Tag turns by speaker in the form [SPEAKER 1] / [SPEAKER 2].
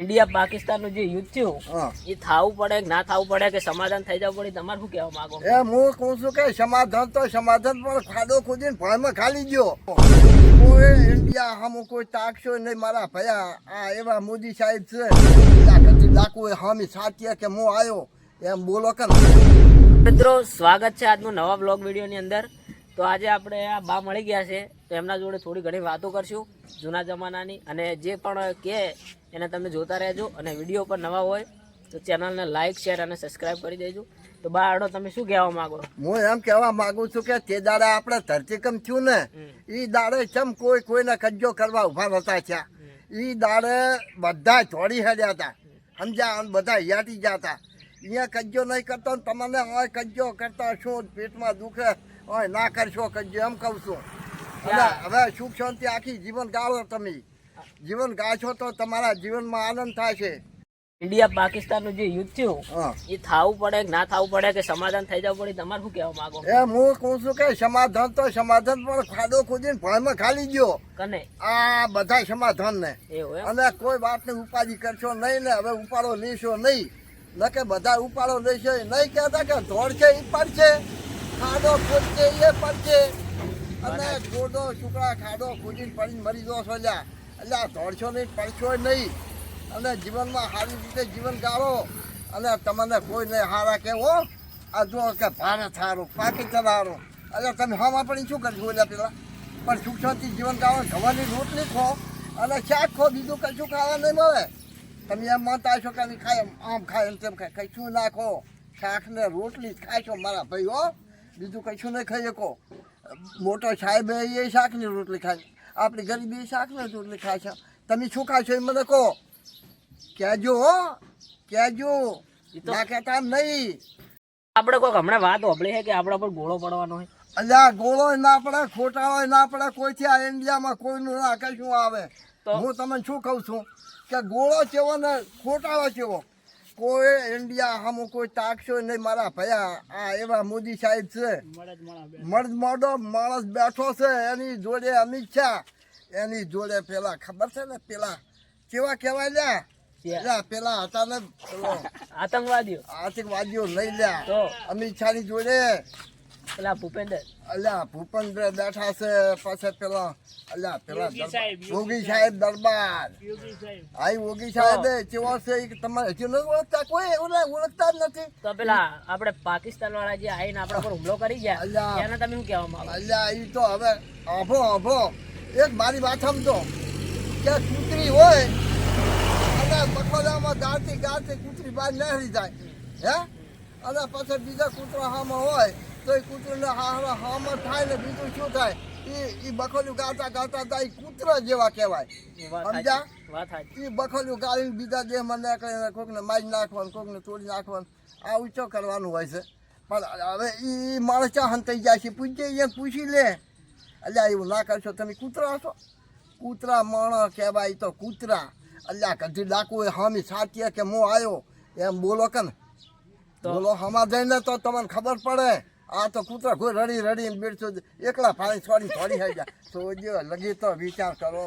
[SPEAKER 1] India Pakistan નું જે યુદ્ધ થયું એ થાવું પડે કે ના થાવું પડે કે સમાધાન થઈ જવું પડે, તમારે શું કહેવા માંગો?
[SPEAKER 2] હું કહું છું કે સમાધાન તો સમાધાન પણ ખાડો ખોદીને ભણમાં ખાલી ગયો. કોઈ ઇન્ડિયા હામું કોઈ તાકશો નહીં મારા ભયા. આ એવા મોદી સાહેબ છે ડાકુ હામી સાચી કે હું આવ્યો એમ બોલો કે.
[SPEAKER 1] મિત્રો સ્વાગત છે આજનો નવા બ્લોગ વિડીયોની અંદર. તો આજે આપણે આ બા મળી ગયા છે, તો એમના જોડે થોડી ઘણી વાતો કરશું જૂના જમાનાની, અને જે પણ કહે એને તમે જોતા રહેજો, અને વિડીયો પર નવા હોય તો ચેનલને લાઇક શેર અને સબસ્ક્રાઈબ કરી દેજો. તો બા આડો તમે શું કહેવા માંગો?
[SPEAKER 2] હું એમ કહેવા માંગુ છું કે તે દાડે આપણે ધરતીકંપ થયું ને એ દાડે ચમ કોઈને કજ્જો કરવા ઉભા નતા થયા. એ દાડે બધા છોડી હેડ્યા હતા, સમજ્યા, બધા યાટી ગયા હતા. અહીંયા કજ્જો નહીં કરતો ને તમને હોય કજ્જો કરતા શું પેટમાં દુખે હોય ના કરશો કજ્જો એમ કહું છું. અને હવે સુખ શાંતિ આખી જીવન ગાળો. તમે જીવન ગાળશો તો તમારા જીવનમાં આનંદ થશે.
[SPEAKER 1] ઇન્ડિયા પાકિસ્તાન નું જે યુદ્ધ થયું એ થાવું પડે કે ના થાવું પડે કે સમાધાન થઈ જવું પડે, તમારે શું કહેવા માંગો?
[SPEAKER 2] હું કહું છું કે સમાધાન તો સમાધાન પણ ખાડો ખોદીને ભણમાં ખાલી ગયો
[SPEAKER 1] કને
[SPEAKER 2] આ બધા સમાધાન ને. અને કોઈ વાતની ઉપાધિ કરશો નહીં ને, હવે ઉપાડો લેશો નહીં ન કે બધા ઉપાડો લેશો નહીં. કહેતા કે ધોળ છે એ પડશે, ખાડો ખોદશે એ પડશે, અને ગોડો છોકરા ખાડો ખોદીને પડીને મરી દો છો લ્યા. એટલે આ ધોળશો નહીં, પડશો નહીં, અને જીવનમાં સારી રીતે જીવન ગાળો. અને તમને કોઈને હારા કહેવો આ જો કે ભારત હારું પાકિસ્તાન હારું, એટલે તમે હવા પડી શું કરશો? એટલે પેલા પણ સુખ શાંતિ જીવન ગાળો. ખવાની રોટલી ખો અને શાક ખો, બીજું કશું ખાવા નહીં મળે. તમે એમ માનતા હશો કે ખાય આમ ખાય એમ તેમ ખાય, કશું નાખો, શાક ને રોટલી જ ખાશો મારા ભાઈ હો, બીજું કશું નહીં ખાઈ શકો. મોટો સાહેબ એ શાકની રોટલી ખાય, આપણી ગરીબી શાકની રોટલી ખાય છે. તમે શું ખાશો એ મને કહો, કહેજો હો, કહેજો, ના કહેતા એમ નહીં.
[SPEAKER 1] આપણે કોઈક હમણાં વાત સાંભળી છે કે આપણા પર ગોળો પડવાનો હોય.
[SPEAKER 2] અલ્યા ગોળો ના પડે, ખોટાળો ના પડે, કોઈથી આ ઇન્ડિયામાં કોઈનું ના કશું આવે. હું તમને શું કહું છું કે ગોળો ચેવો ને ખોટાળો ચેવો, કોઈ ઇન્ડિયા હામું કોઈ તાકશો નહીં મારા ભયા. આ એવા મોદી સાહેબ છે, મોડો માણસ બેઠો છે, એની જોડે અમિત શાહ, એની જોડે પેલા ખબર છે ને પેલા કેવા કહેવાય લ્યા, પેલા હતા ને આતંકવાદીઓ લઈ લ્યા તો અમિત શાહ ની જોડે
[SPEAKER 1] પેલા ભૂપેન્દ્ર,
[SPEAKER 2] અલ્યા ભૂપેન્દ્ર બેઠા છે, પછી પેલા અલ્યા પેલા યોગી સાહેબ દરબાર. હા યોગી સાહેબ કેવો છે તમારે હજી નથી ઓળખતા? કોઈ ઓળખતા જ નથી.
[SPEAKER 1] તો પેલા આપણે પાકિસ્તાન વાળા જે આવીને આપણા પર હુમલો કરી ગયા એને તમે શું કહેવા માંગો?
[SPEAKER 2] અલ્યા એ તો હવે આભો એક મારી વાત સમજો કે કૂતરી હોય અને બખોલામાં ગાળતી કૂતરી બહાર નહેરી જાય હે, અને પછી બીજા કૂતરા હામાં હોય તો એ કૂતરીને હામાં થાય ને બીજું શું થાય, એ બખોલું ગાતા થાય, કૂતરા જેવા કહેવાય, સમજ્યા? એ બખોલું ગાળીને બીજા જે મને કોઈકને મારી નાખવાનું, કોઈકને તોડી નાખવાનું, આ ઊંચો કરવાનું હોય છે. પણ હવે એ માણસ ચાહન થઈ જાય છે, પૂછી લે. અલ્યા એવું ના કરશો, તમે કૂતરા છો? કૂતરા માણસ કહેવાય તો કૂતરા. અલ્યા કદી ડાકુ હામી સાચી કે હું આવ્યો એમ બોલો કે ને, બોલો હમા જઈને તો તમને ખબર પડે. આ તો કૂતરા કોઈ રડીને બેઠો એકલા પાણી છોડી થઈ જાય. તો લગી તો વિચાર કરો.